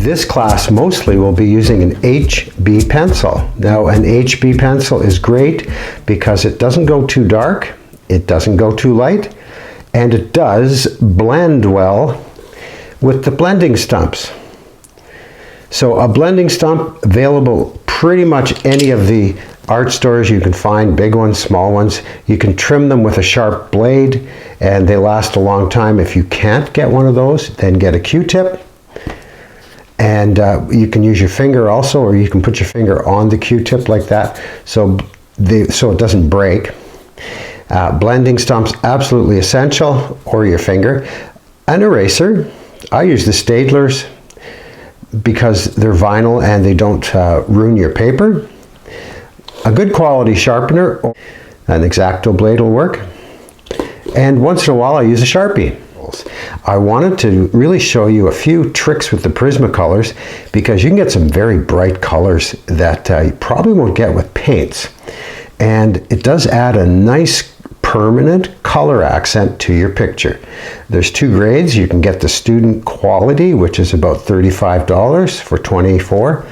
This class mostly will be using an HB pencil. Now, an HB pencil is great because it doesn't go too dark, it doesn't go too light, and it does blend well with the blending stumps. So a blending stump available pretty much any of the art stores you can find, big ones, small ones. You can trim them with a sharp blade and they last a long time. If you can't get one of those, then get a Q-tip. And you can use your finger also, or you can put your finger on the Q-tip like that so it doesn't break. Blending stumps, absolutely essential, or your finger. An eraser. I use the Staedtlers because they're vinyl and they don't ruin your paper. A good quality sharpener, or an X-Acto blade will work. And once in a while I use a Sharpie. I wanted to really show you a few tricks with the Prismacolors because you can get some very bright colors that you probably won't get with paints. And it does add a nice permanent color accent to your picture. There's two grades. You can get the student quality, which is about $35 for 24.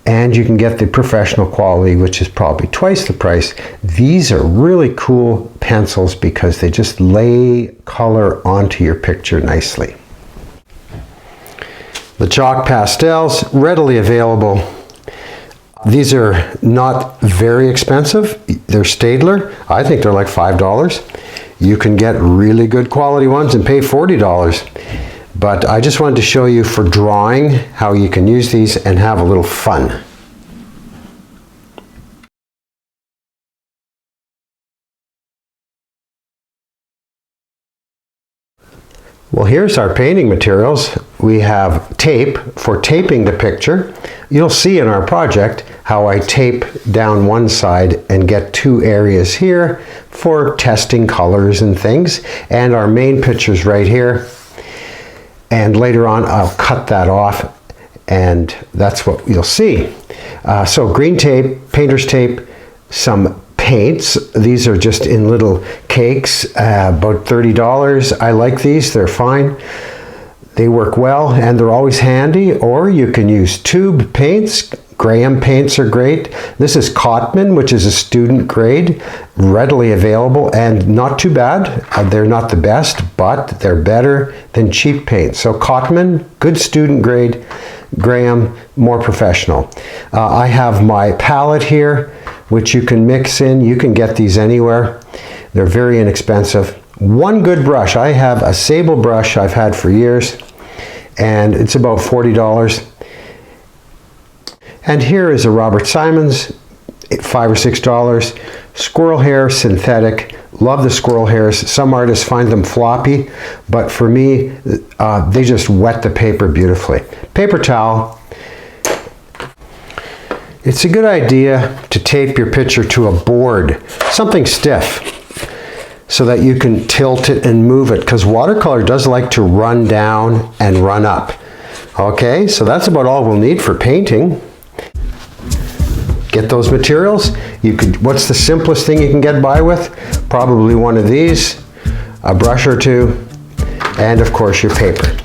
And you can get the professional quality, which is probably twice the price. These are really cool pencils because they just lay color onto your picture nicely. The chalk pastels, readily available. These are not very expensive. They're Staedtler. I think they're like $5. You can get really good quality ones and pay $40. But I just wanted to show you for drawing how you can use these and have a little fun. Well, here's our painting materials. We have tape for taping the picture. You'll see in our project how I tape down one side and get two areas here for testing colors and things. And our main picture's right here. And later on I'll cut that off and that's what you'll see. So green tape, painter's tape, some paints. These are just in little cakes, about $30. I like these, they're fine. They work well and they're always handy, or you can use tube paints. Graham paints are great. This is Cotman, which is a student grade, readily available and not too bad. They're not the best, but they're better than cheap paint. So Cotman, good student grade. Graham, more professional. I have my palette here, which you can mix in. You can get these anywhere. They're very inexpensive. One good brush. I have a sable brush I've had for years, and it's about $40. And here is a Robert Simons, $5 or $6. Squirrel hair, synthetic. Love the squirrel hairs. Some artists find them floppy, but for me, they just wet the paper beautifully. Paper towel. It's a good idea to tape your picture to a board, something stiff, so that you can tilt it and move it, because watercolor does like to run down and run up. Okay, so that's about all we'll need for painting. Get those materials. What's the simplest thing you can get by with? Probably one of these, a brush or two, and of course your paper.